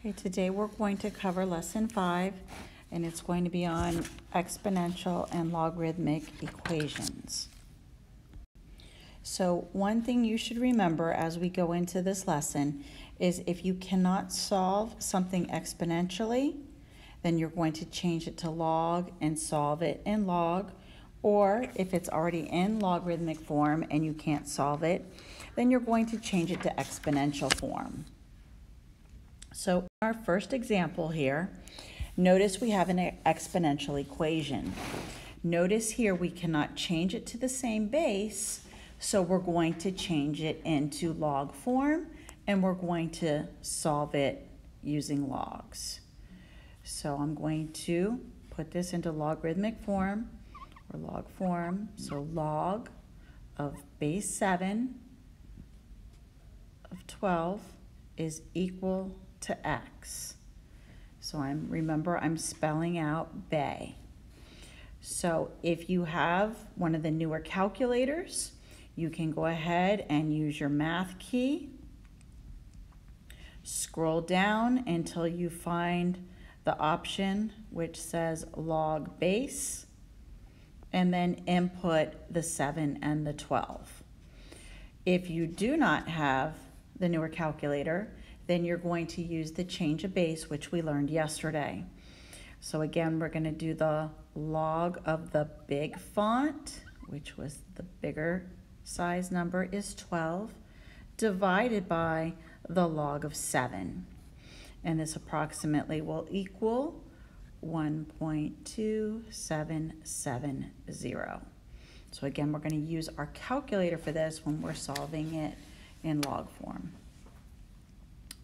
Okay, today we're going to cover lesson 5, and it's going to be on exponential and logarithmic equations. So one thing you should remember as we go into this lesson is if you cannot solve something exponentially, then you're going to change it to log and solve it in log. Or if it's already in logarithmic form and you can't solve it, then you're going to change it to exponential form. So in our first example here, notice we have an exponential equation. Notice here we cannot change it to the same base, so we're going to change it into log form, and we're going to solve it using logs. So I'm going to put this into logarithmic form, or log form. So log of base 7 of 12 is equal to x. So remember I'm spelling out bay. So if you have one of the newer calculators, you can go ahead and use your math key. Scroll down until you find the option which says log base, and then input the 7 and the 12. If you do not have the newer calculator, then you're going to use the change of base, which we learned yesterday. So again, we're going to do the log of the big font, which was the bigger size number is 12, divided by the log of 7. And this approximately will equal 1.2770. So again, we're going to use our calculator for this when we're solving it in log form.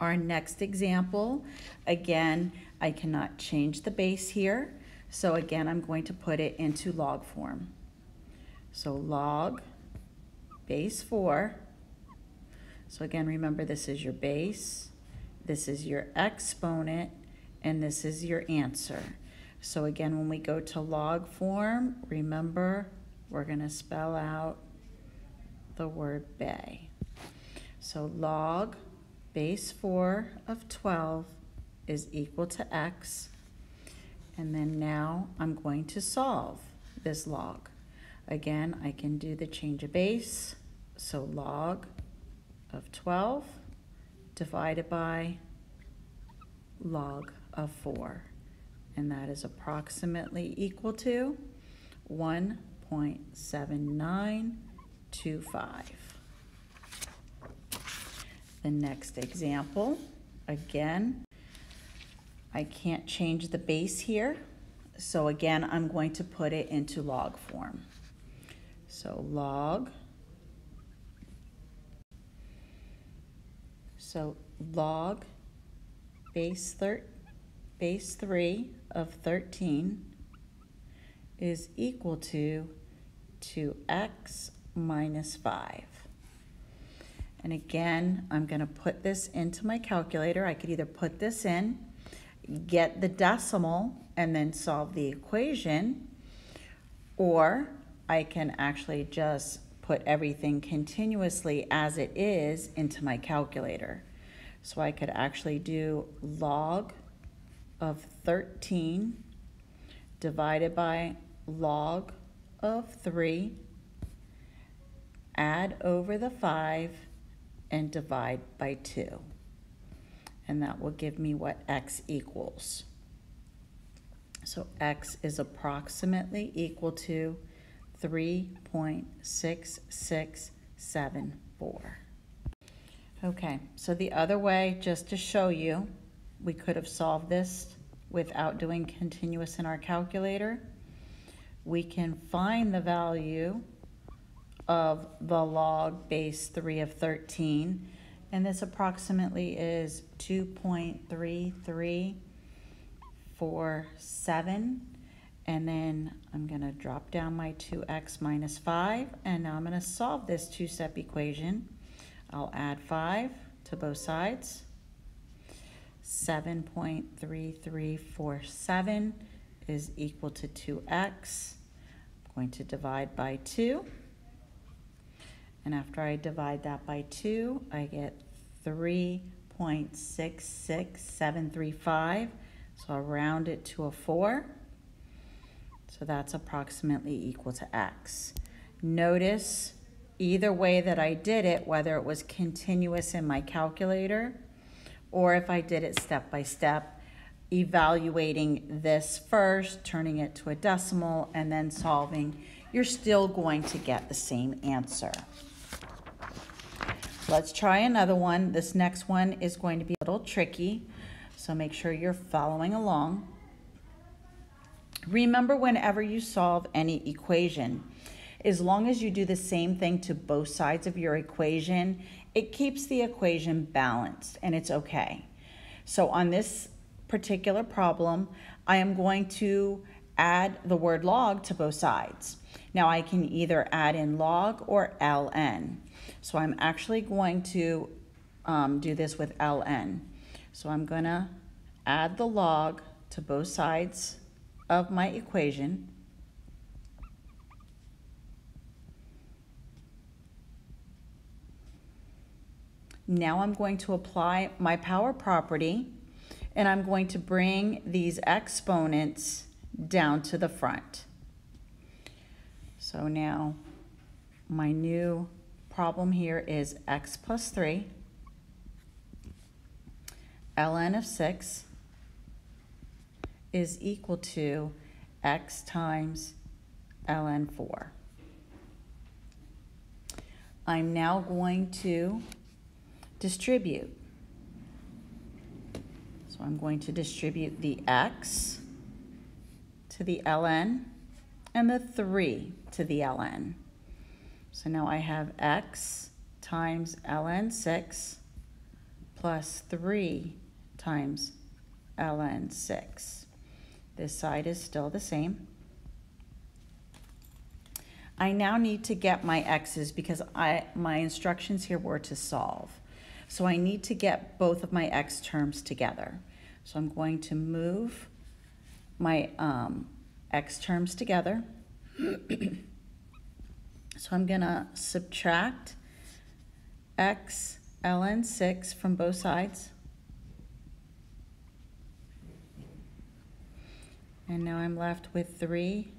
Our next example, again, I cannot change the base here. So again, I'm going to put it into log form. So log base 4. So again, remember this is your base, this is your exponent, and this is your answer. So again, when we go to log form, remember we're going to spell out the word bay. So log base 4 of 12 is equal to x. And then now I'm going to solve this log. Again, I can do the change of base. So log of 12 divided by log of 4. And that is approximately equal to 1.7925. The next example, again, I can't change the base here. So again, I'm going to put it into log form. So log base 3 of 13 is equal to 2x minus 5. And again, I'm going to put this into my calculator. I could either put this in, get the decimal, and then solve the equation, or I can actually just put everything continuously as it is into my calculator. So I could actually do log of 13 divided by log of 3, add over the 5, and divide by 2. And that will give me what x equals. So x is approximately equal to 3.6674. Okay, so the other way, just to show you, we could have solved this without doing continuous in our calculator. We can find the value of the log base 3 of 13, and this approximately is 2.3347, and then I'm going to drop down my 2x minus 5, and now I'm going to solve this two-step equation. I'll add 5 to both sides. 7.3347 is equal to 2x. I'm going to divide by 2. And after I divide that by 2, I get 3 0.66735. So I'll round it to a 4. So that's approximately equal to x. Notice either way that I did it, whether it was continuous in my calculator or if I did it step by step, evaluating this first, turning it to a decimal, and then solving, you're still going to get the same answer. Let's try another one. This next one is going to be a little tricky, so make sure you're following along. Remember, whenever you solve any equation, as long as you do the same thing to both sides of your equation, it keeps the equation balanced and it's okay. So on this particular problem, I am going to add the word log to both sides. Now I can either add in log or ln. So I'm actually going to do this with ln. So I'm going to add the log to both sides of my equation. Now I'm going to apply my power property, and I'm going to bring these exponents down to the front. So now my new problem here is x plus 3 ln of 6 is equal to x times ln 4. I'm now going to distribute. So I'm going to distribute the x to the ln and the 3 to the ln. So now I have x times ln 6 plus 3 times ln 6. This side is still the same. I now need to get my x's because my instructions here were to solve. So I need to get both of my x terms together. So I'm going to move my x terms together. So I'm going to subtract x ln 6 from both sides. And now I'm left with 3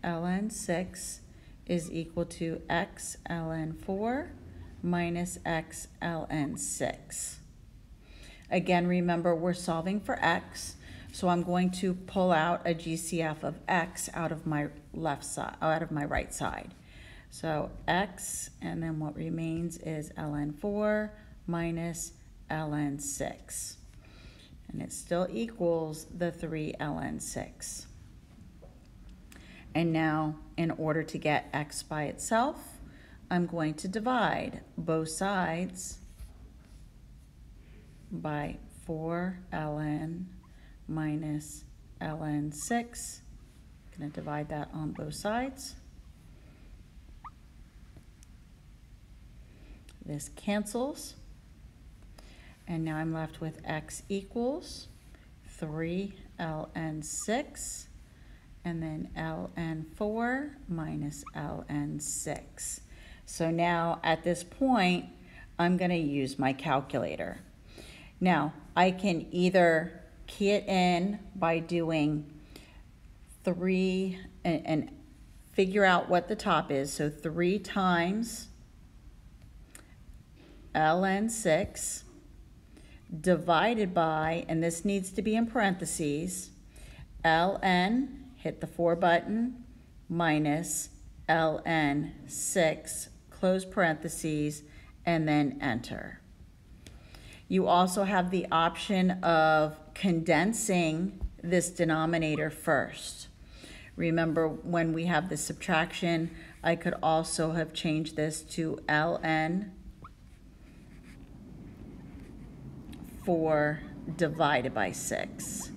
ln 6 is equal to x ln 4 minus x ln 6. Again, remember we're solving for x, so I'm going to pull out a GCF of x out of my left side, out of my right side. So x, and then what remains is ln 4 minus ln 6. And it still equals the 3 ln 6. And now, in order to get x by itself, I'm going to divide both sides by 4 ln minus ln 6. I'm going to divide that on both sides. This cancels. And now I'm left with x equals 3 ln 6 and then ln 4 minus ln 6. So now at this point, I'm going to use my calculator. Now, I can either key it in by doing 3 and figure out what the top is. So 3 times ln 6 divided by, and this needs to be in parentheses, ln, hit the 4 button, minus ln 6, close parentheses, and then enter. You also have the option of condensing this denominator first. Remember, when we have the subtraction, I could also have changed this to ln 4 divided by 6.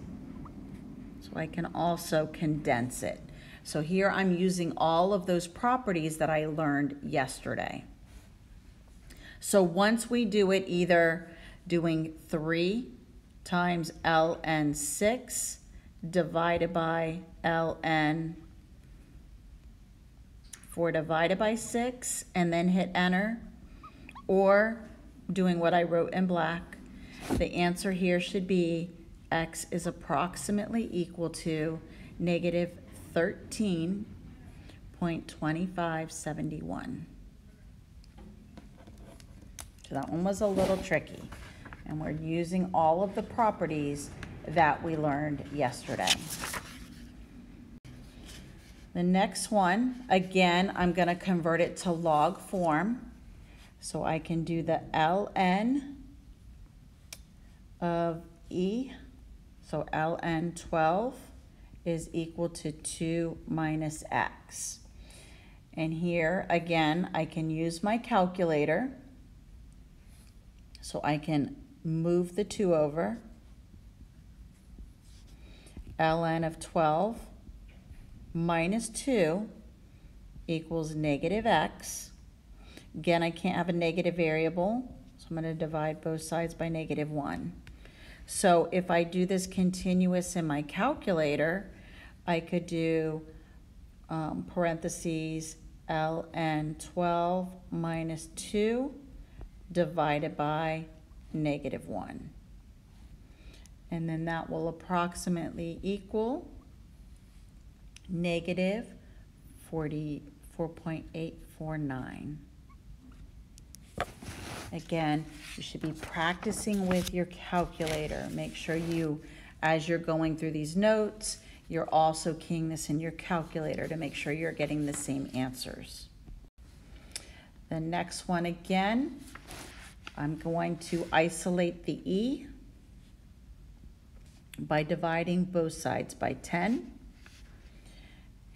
So I can also condense it. So here I'm using all of those properties that I learned yesterday. So once we do it, either doing 3 times ln 6 divided by ln 4 divided by 6 and then hit enter, or doing what I wrote in black, The answer here should be x is approximately equal to negative 13.2571. So that one was a little tricky, and we're using all of the properties that we learned yesterday. The next one, again, I'm going to convert it to log form. So I can do the ln of e. So ln 12 is equal to 2 minus x. And here, again, I can use my calculator. So I can move the 2 over. Ln of 12 minus 2 equals negative x. Again, I can't have a negative variable, so I'm going to divide both sides by negative 1. So if I do this continuous in my calculator, I could do parentheses ln 12 minus 2 divided by negative 1. And then that will approximately equal negative 44.849. Again, you should be practicing with your calculator. Make sure you, as you're going through these notes, you're also keying this in your calculator to make sure you're getting the same answers. The next one again, I'm going to isolate the e by dividing both sides by 10.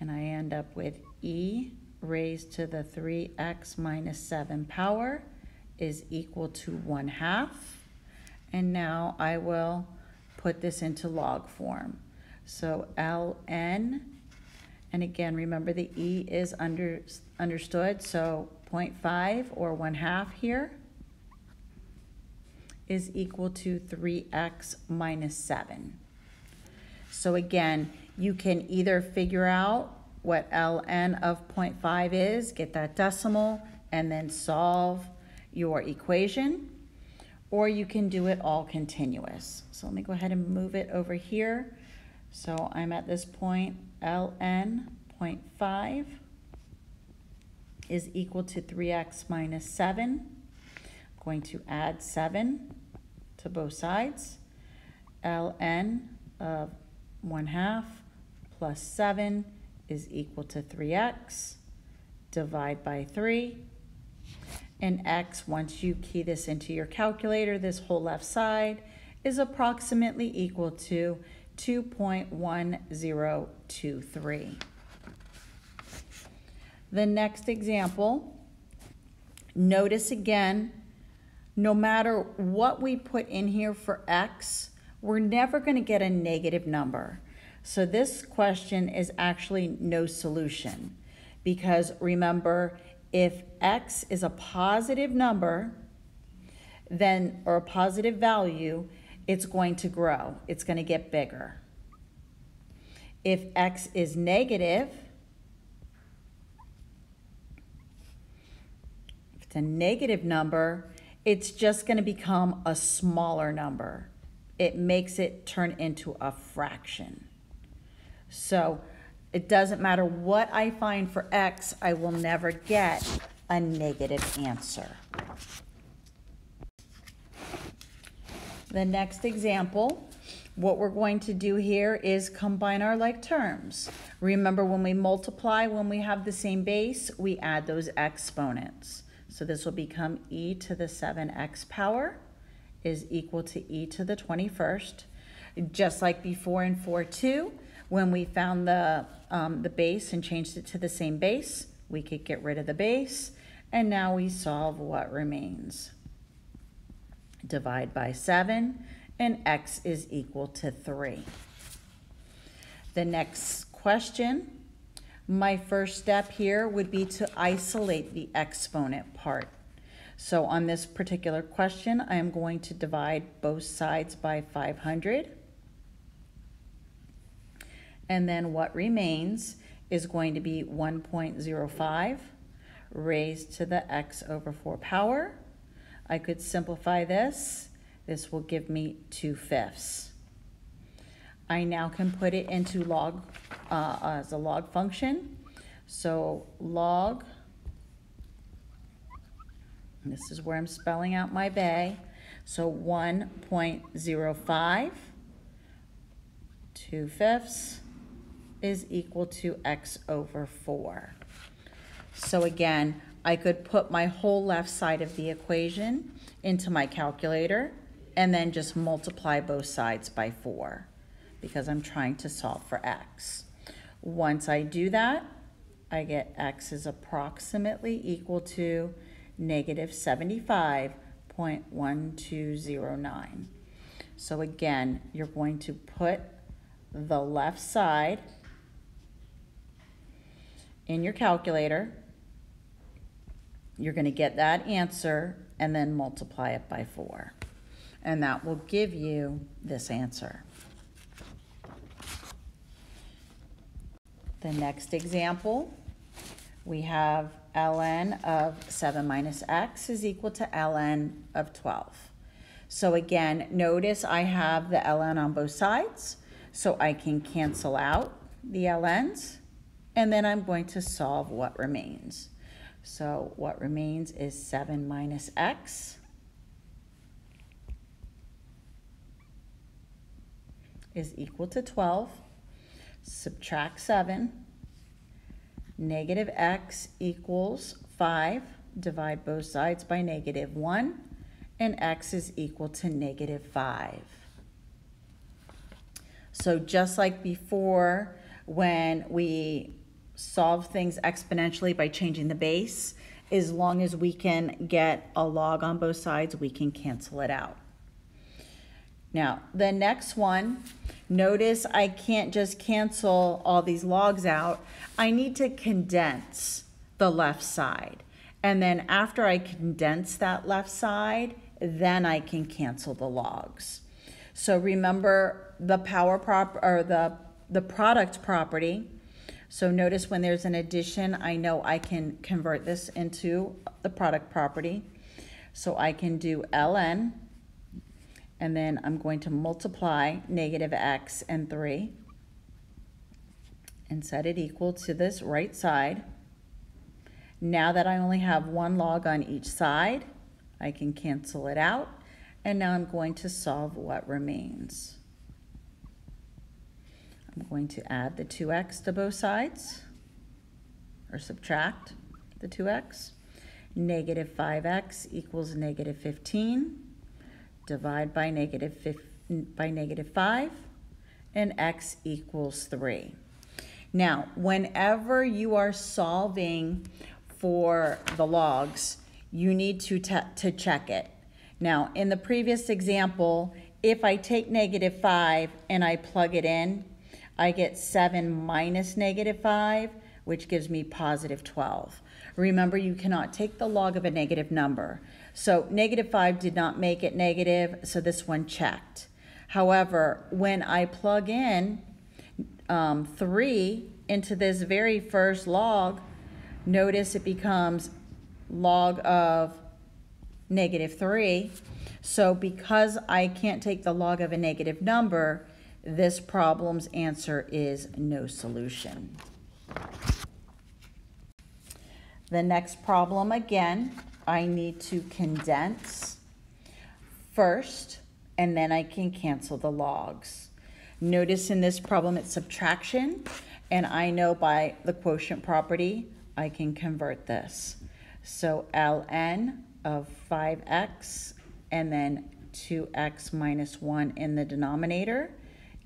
And I end up with e raised to the 3x minus 7 power is equal to 1/2. And now I will put this into log form. So ln, and again, remember the e is understood, so 0.5 or 1/2 here is equal to 3x minus 7. So again, you can either figure out what ln of 0.5 is, get that decimal, and then solve your equation, or you can do it all continuous. So let me go ahead and move it over here. So I'm at this point, ln 0.5 is equal to 3x minus 7. I'm going to add 7 to both sides. ln of 1/2 plus 7 is equal to 3x. Divide by 3. And x, once you key this into your calculator, this whole left side is approximately equal to 2.1023. The next example, notice again, no matter what we put in here for x, we're never going to get a negative number. So this question is actually no solution, because remember, if x is a positive number, then, or a positive value, it's going to grow. It's going to get bigger. If x is negative, if it's a negative number, it's just going to become a smaller number. It makes it turn into a fraction. So it doesn't matter what I find for x, I will never get a negative answer. The next example, what we're going to do here is combine our like terms. Remember, when we multiply, when we have the same base, we add those exponents. So this will become e to the 7x power is equal to e to the 21st. Just like before in 4-2, when we found the base and changed it to the same base, we could get rid of the base, and now we solve what remains. Divide by 7, and x is equal to 3. The next question, my first step here would be to isolate the exponent part. So on this particular question, I am going to divide both sides by 500. And then what remains is going to be 1.05 raised to the x over 4 power. I could simplify this. This will give me 2/5. I now can put it into log, as a log function. So log, this is where I'm spelling out my bay. So 1.05, 2/5 is equal to x over 4. So again, I could put my whole left side of the equation into my calculator and then just multiply both sides by 4 because I'm trying to solve for x. Once I do that, I get x is approximately equal to negative 75.1209. So again, you're going to put the left side in your calculator. You're going to get that answer and then multiply it by 4. And that will give you this answer. The next example, we have ln of 7 minus x is equal to ln of 12. So again, notice I have the ln on both sides, so I can cancel out the ln's, and then I'm going to solve what remains. So what remains is 7 minus x is equal to 12. Subtract 7. Negative x equals 5. Divide both sides by negative 1. And x is equal to negative 5. So just like before, when we solve things exponentially by changing the base, as long as we can get a log on both sides, we can cancel it out. Now, the next one, notice I can't just cancel all these logs out. I need to condense the left side. And then after I condense that left side, then I can cancel the logs. So remember the the product property. So notice when there's an addition, I know I can convert this into the product property. So I can do ln, and then I'm going to multiply negative x and 3 and set it equal to this right side. Now that I only have one log on each side, I can cancel it out, and now I'm going to solve what remains. I'm going to add the 2x to both sides, or subtract the 2x. Negative 5x equals negative 15. Divide by negative 5, and x equals 3. Now, whenever you are solving for the logs, you need to check it. Now, in the previous example, if I take negative 5 and I plug it in, I get 7 minus negative 5, which gives me positive 12. Remember, you cannot take the log of a negative number. So negative 5 did not make it negative, so this one checked. However, when I plug in 3 into this very first log, notice it becomes log of negative 3. So because I can't take the log of a negative number, this problem's answer is no solution. The next problem, again, I need to condense first, and then I can cancel the logs. Notice in this problem it's subtraction, and I know by the quotient property I can convert this. So ln of 5x and then 2x minus 1 in the denominator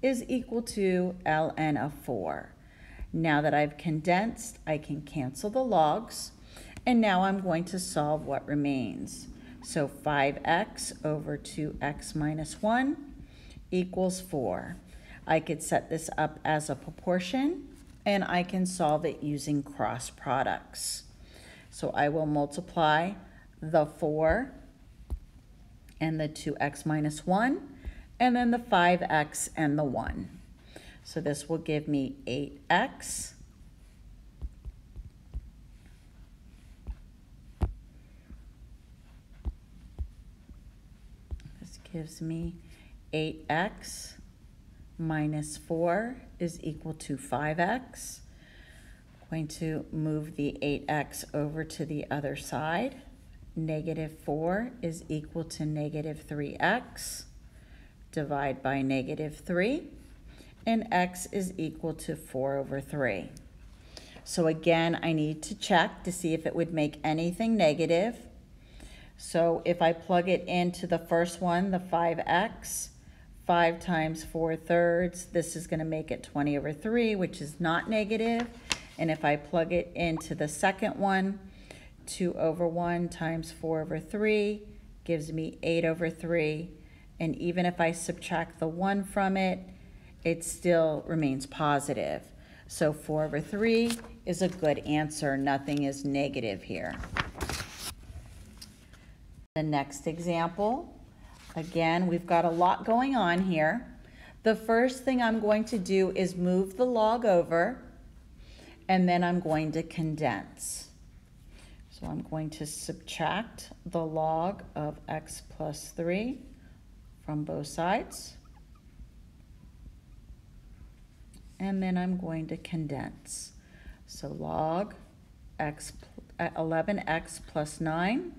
is equal to ln of 4. Now that I've condensed, I can cancel the logs, and now I'm going to solve what remains. So 5x over 2x minus 1 equals 4. I could set this up as a proportion, and I can solve it using cross products. So I will multiply the 4 and the 2x minus 1, and then the 5x and the 1. So this will give me 8x this gives me 8x minus 4 is equal to 5x. I'm going to move the 8x over to the other side. Negative 4 is equal to negative 3x. Divide by negative 3. And x is equal to 4 over 3. So again, I need to check to see if it would make anything negative. So if I plug it into the first one, the 5x, 5 times 4/3, this is going to make it 20 over 3, which is not negative. And if I plug it into the second one, 2 over 1 times 4 over 3 gives me 8 over 3. And even if I subtract the 1 from it, it still remains positive. So 4 over 3 is a good answer. Nothing is negative here. The next example, again, we've got a lot going on here. The first thing I'm going to do is move the log over, and then I'm going to condense. So I'm going to subtract the log of x plus 3 from both sides. And then I'm going to condense. So log 11x plus 9.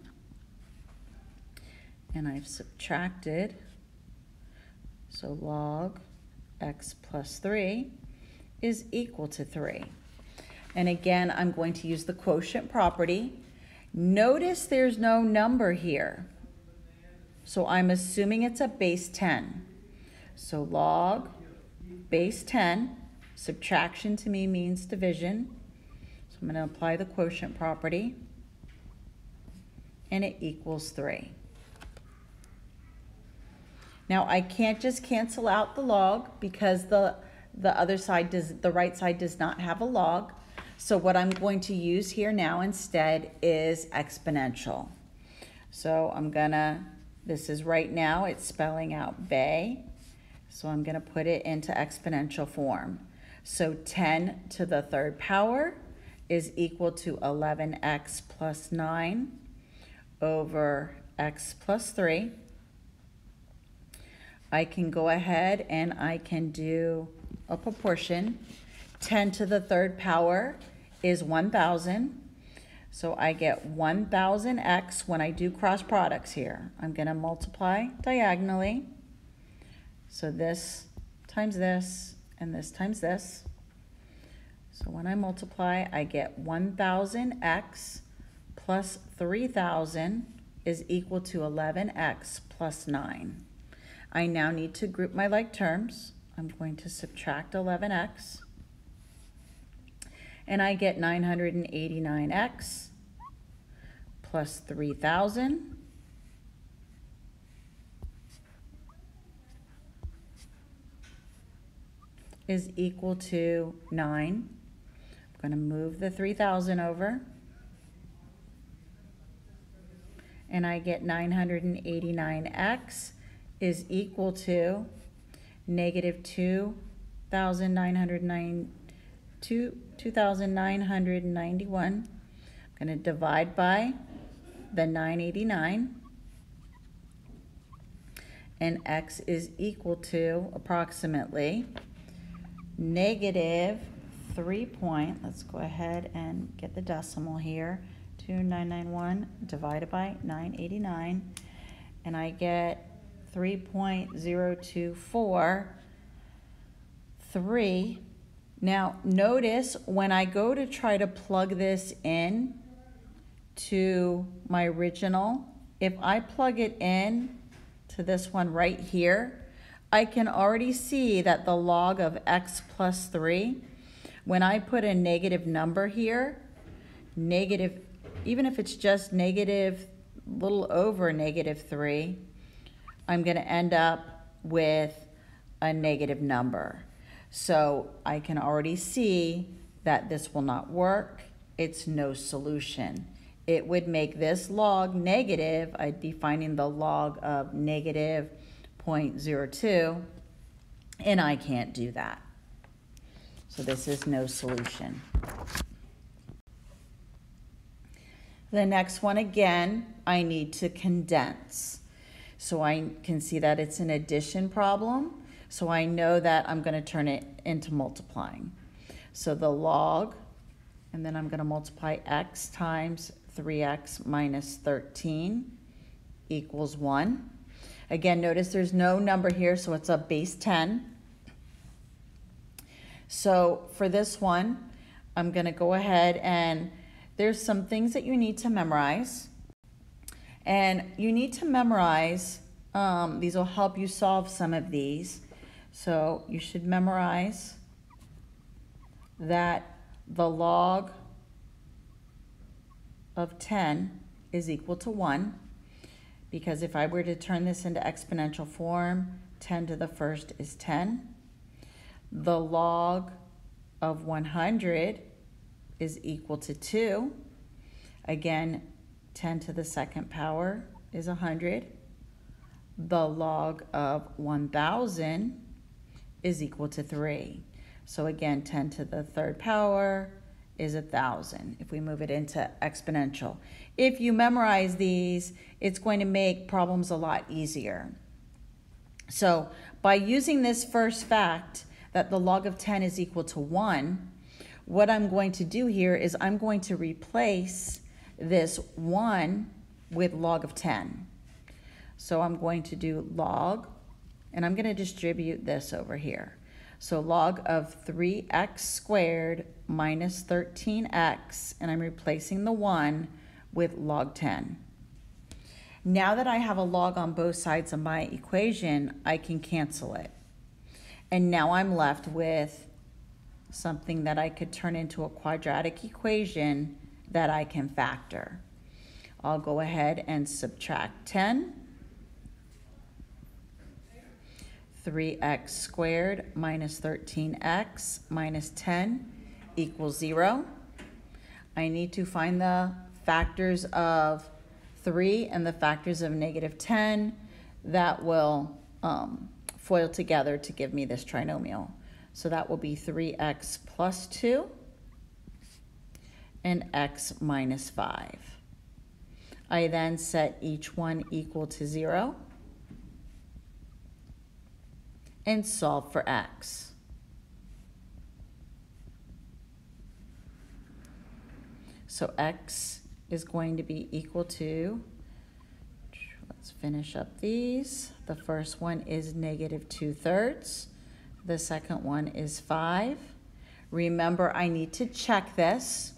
And I've subtracted. So log x plus 3 is equal to 3. And again, I'm going to use the quotient property. Notice there's no number here. So I'm assuming it's a base 10. So log base 10. Subtraction to me means division. So I'm going to apply the quotient property. And it equals 3. Now I can't just cancel out the log because the right side does not have a log. So what I'm going to use here now instead is exponential. So this is right now, it's spelling out bay. So I'm going to put it into exponential form. So 10 to the third power is equal to 11x plus 9 over x plus 3. I can go ahead and I can do a proportion. 10 to the third power is 1,000. So I get 1,000x when I do cross products here. I'm going to multiply diagonally. So this times this and this times this. So when I multiply, I get 1,000x plus 3,000 is equal to 11x plus 9. I now need to group my like terms. I'm going to subtract 11x. And I get 989x plus 3,000 is equal to 9. I'm going to move the 3,000 over. And I get 989x is equal to negative 2,991. I'm going to divide by the 989. And x is equal to approximately negative 3 point, let's go ahead and get the decimal here, 2,991 divided by 989, and I get 3.0243. Now notice when I go to try to plug this in to my original, if I plug it in to this one right here, I can already see that the log of x plus 3, when I put a negative number here, negative, even if it's just negative, little over negative 3, I'm going to end up with a negative number. So I can already see that this will not work. It's no solution. It would make this log negative. I'd be finding the log of negative 0.02, and I can't do that. So this is no solution. The next one, again, I need to condense. So I can see that it's an addition problem. So I know that I'm going to turn it into multiplying. So the log, and then I'm going to multiply x times 3x minus 13 equals 1. Again, notice there's no number here, so it's a base 10. So for this one, I'm going to go ahead and there's some things that you need to memorize. And you need to memorize, these will help you solve some of these. So you should memorize that the log of 10 is equal to 1. Because if I were to turn this into exponential form, 10 to the first is 10. The log of 100 is equal to 2. Again, 10 to the second power is 100. The log of 1,000 is equal to 3. So again, 10 to the third power is 1,000 if we move it into exponential. If you memorize these, it's going to make problems a lot easier. So by using this first fact that the log of 10 is equal to 1, what I'm going to do here is I'm going to replace this 1 with log of 10. So I'm going to do log, and I'm going to distribute this over here. So log of 3x squared minus 13x, and I'm replacing the 1 with log 10. Now that I have a log on both sides of my equation, I can cancel it. And now I'm left with something that I could turn into a quadratic equation that I can factor. I'll go ahead and subtract 10. 3x squared minus 13x minus 10 equals 0. I need to find the factors of 3 and the factors of negative 10 that will FOIL together to give me this trinomial. So that will be 3x plus 2 and x minus 5. I then set each one equal to 0 and solve for x. So x is going to be equal to, let's finish up these. The first one is negative 2/3. The second one is 5. Remember, I need to check this.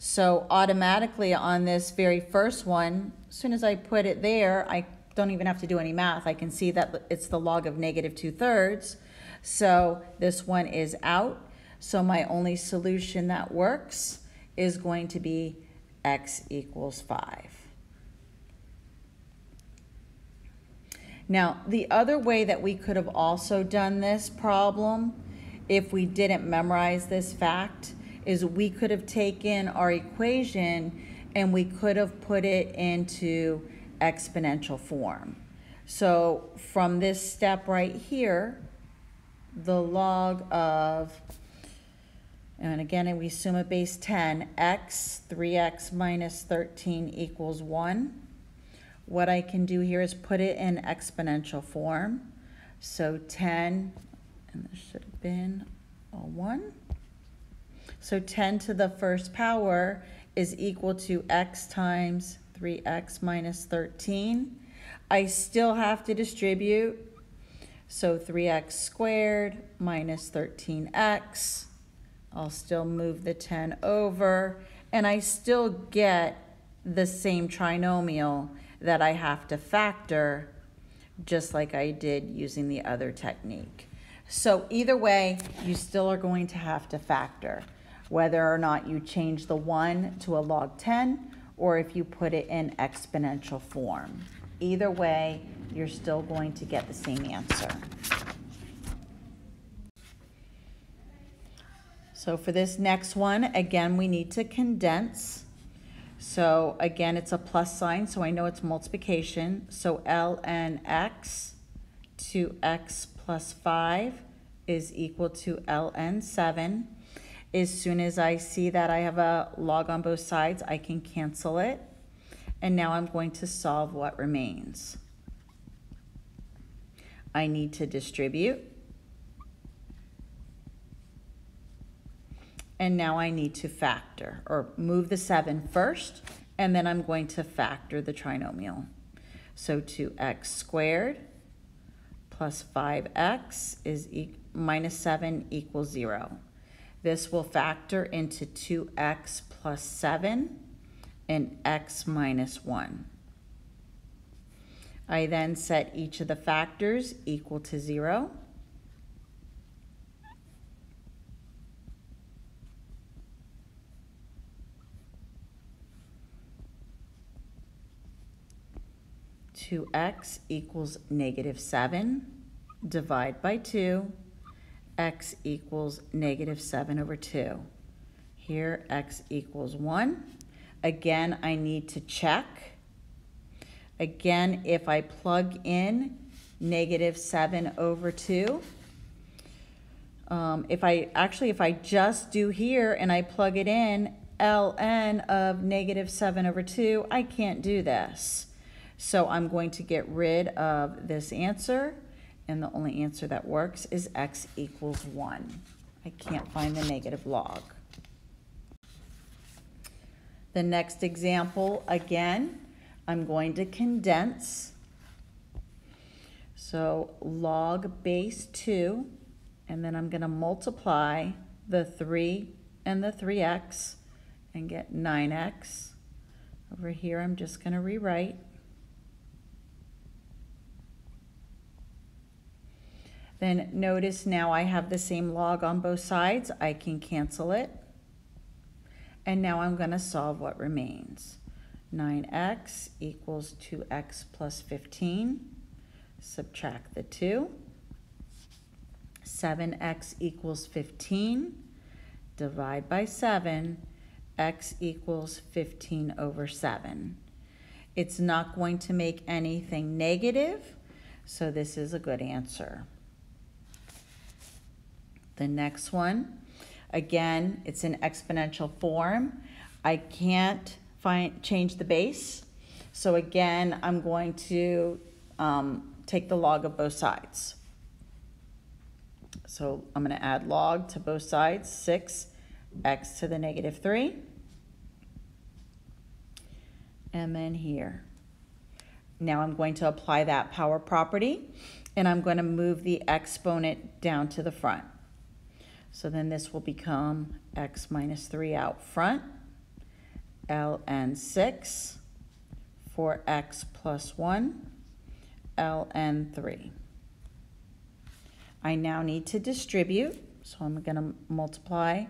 So automatically on this very first one, as soon as I put it there, I don't even have to do any math. I can see that it's the log of negative 2/3. So this one is out. So my only solution that works is going to be x equals 5. Now, the other way that we could have also done this problem, if we didn't memorize this fact, is we could have taken our equation and we could have put it into exponential form. So from this step right here, the log of, and again, we assume a base 10, x, 3x minus 13 equals 1. What I can do here is put it in exponential form. So 10, and this should have been a 1. So 10 to the first power is equal to x times 3x minus 13. I still have to distribute. So 3x squared minus 13x. I'll still move the 10 over, and I still get the same trinomial that I have to factor, just like I did using the other technique. So either way, you still are going to have to factor, whether or not you change the 1 to a log 10 or if you put it in exponential form. Either way, you're still going to get the same answer. So for this next one, again, we need to condense. So again, it's a plus sign, so I know it's multiplication. So ln x to x plus 5 is equal to ln 7. As soon as I see that I have a log on both sides, I can cancel it. And now I'm going to solve what remains. I need to distribute. And now I need to factor, or move the 7 first, and then I'm going to factor the trinomial. So 2x squared plus 5x is minus 7 equals 0. This will factor into 2x plus 7 and x minus 1. I then set each of the factors equal to 0. X equals negative 7, divide by 2, x equals negative 7 over 2. Here, x equals 1. Again, I need to check. Again, if I plug in negative 7 over 2, if I just do here and I plug it in, ln of negative 7 over 2, I can't do this. So I'm going to get rid of this answer, and the only answer that works is x equals 1. I can't find the negative log. The next example, again, I'm going to condense. So log base 2, and then I'm going to multiply the 3 and the 3x and get 9x. Over here, I'm just going to rewrite. Then notice now I have the same log on both sides. I can cancel it. And now I'm going to solve what remains. 9x equals 2x plus 15. Subtract the 2. 7x equals 15. Divide by 7. X equals 15 over 7. It's not going to make anything negative, so this is a good answer. The next one, again, it's in exponential form. I can't change the base. So again, I'm going to take the log of both sides. So I'm going to add log to both sides, 6x to the negative 3. And then here. Now I'm going to apply that power property, and I'm going to move the exponent down to the front. So then this will become x minus 3 out front, ln 6, 4x plus 1, ln 3. I now need to distribute, so I'm going to multiply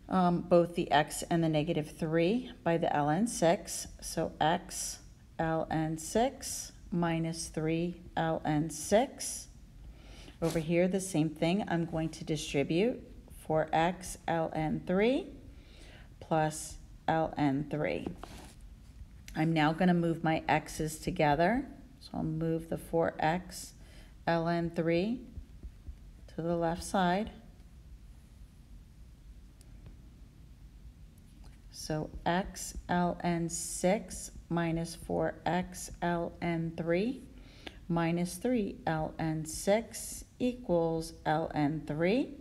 both the x and the negative 3 by the ln 6. So x ln 6 minus 3 ln 6. Over here, the same thing. I'm going to distribute 4x ln 3 plus ln 3. I'm now going to move my x's together. So I'll move the 4x ln 3 to the left side. So x ln 6 minus 4x ln 3 minus 3 ln 6 equals ln 3.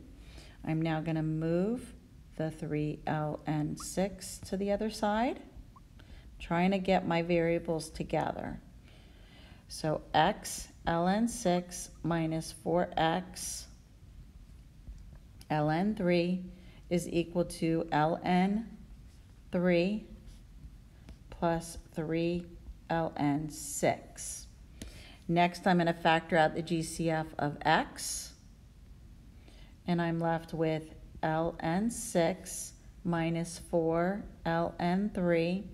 I'm now going to move the 3 ln 6 to the other side, trying to get my variables together. So x ln 6 minus 4x ln 3 is equal to ln 3 plus 3 ln 6. Next, I'm going to factor out the GCF of x, and I'm left with ln 6 minus 4 ln 3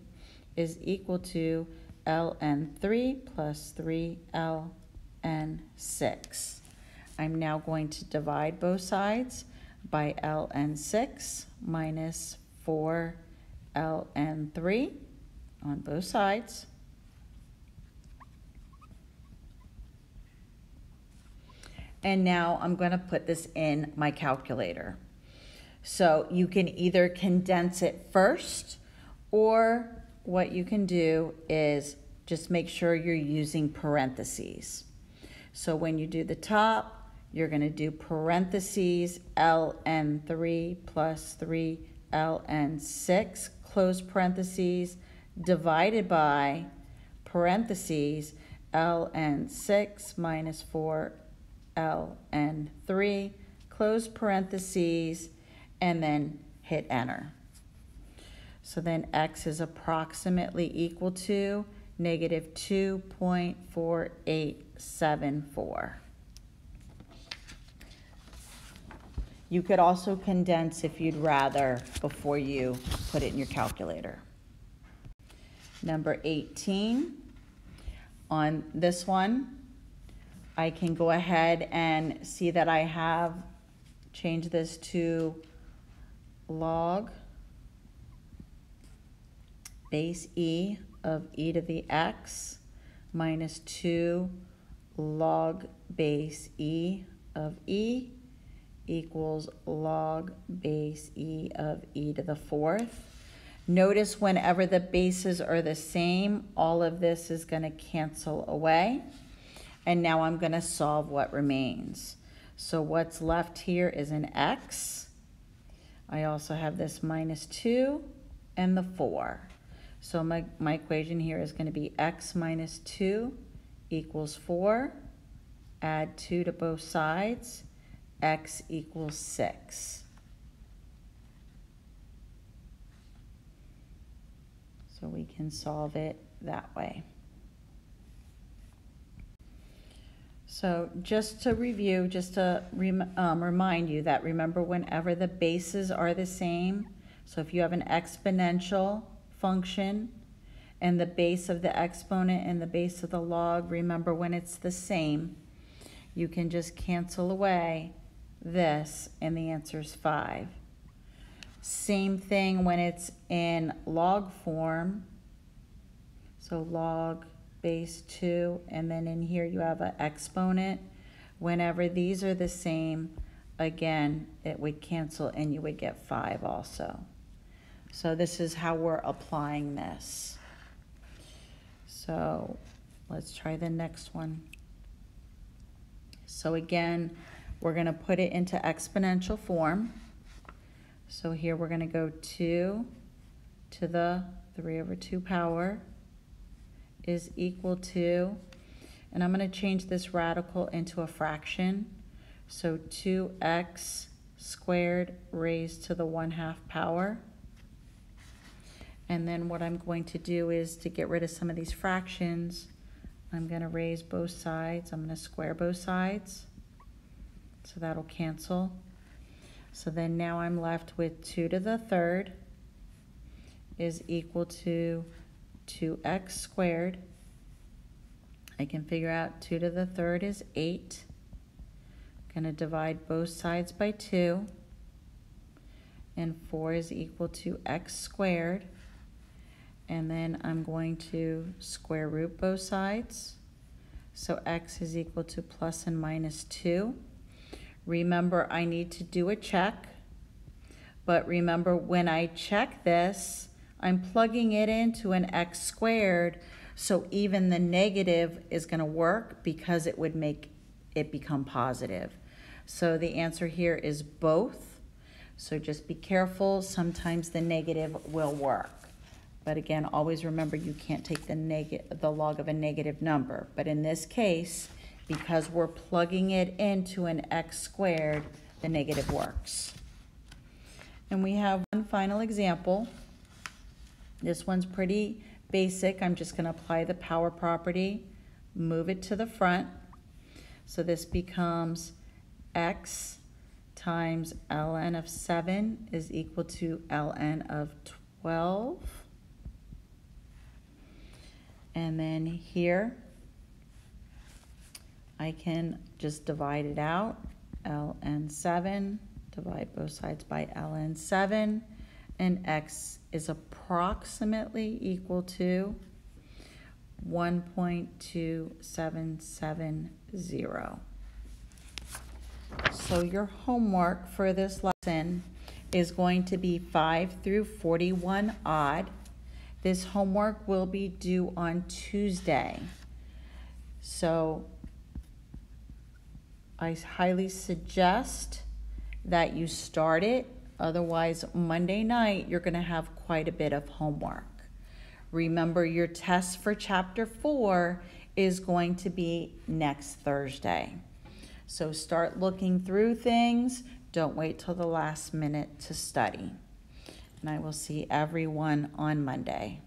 is equal to ln 3 plus 3 ln 6. I'm now going to divide both sides by ln 6 minus 4 ln 3 on both sides. And now I'm going to put this in my calculator. So you can either condense it first, or what you can do is just make sure you're using parentheses. So when you do the top, you're going to do parentheses ln3 plus 3 ln6, close parentheses, divided by parentheses ln6 minus 4 ln3, close parentheses, and then hit enter. So then x is approximately equal to negative 2.4874. You could also condense if you'd rather before you put it in your calculator. Number 18, on this one, I can go ahead and see that I have changed this to log base e of e to the x minus 2 log base e of e equals log base e of e to the 4th. Notice whenever the bases are the same, all of this is going to cancel away. And now I'm going to solve what remains. So what's left here is an x. I also have this minus 2 and the 4. So my equation here is going to be x minus 2 equals 4. Add 2 to both sides. X equals 6. So we can solve it that way. So just to review, just to remind you that remember whenever the bases are the same, so if you have an exponential function and the base of the exponent and the base of the log, remember when it's the same, you can just cancel away this and the answer is 5. Same thing when it's in log form, so log base 2, and then in here you have an exponent. Whenever these are the same, again, it would cancel and you would get 5 also. So this is how we're applying this. So let's try the next one. So again, we're going to put it into exponential form. So here we're going to go 2 to the 3 over 2 power is equal to, and I'm going to change this radical into a fraction. So 2x squared raised to the 1/2 power. And then what I'm going to do is to get rid of some of these fractions, I'm going to raise both sides. I'm going to square both sides. So that'll cancel. So then now I'm left with 2 to the 3rd is equal to 2x squared. I can figure out 2 to the 3rd is 8. I'm going to divide both sides by 2. And 4 is equal to x squared. And then I'm going to square root both sides. So x is equal to plus and minus 2. Remember, I need to do a check. But remember, when I check this, I'm plugging it into an x squared, so even the negative is going to work because it would make it become positive. So the answer here is both. So just be careful. Sometimes the negative will work. But again, always remember you can't take the log of a negative number. But in this case, because we're plugging it into an x squared, the negative works. And we have one final example. This one's pretty basic. I'm just going to apply the power property, move it to the front. So this becomes x times ln of 7 is equal to ln of 12. And then here, I can just divide it out. ln 7, divide both sides by ln 7, and x is approximately equal to 1.2770. So your homework for this lesson is going to be 5 through 41 odd. This homework will be due on Tuesday. So I highly suggest that you start it. Otherwise, Monday night, you're going to have quite a bit of homework. Remember, your test for Chapter 4 is going to be next Thursday. So start looking through things. Don't wait till the last minute to study. And I will see everyone on Monday.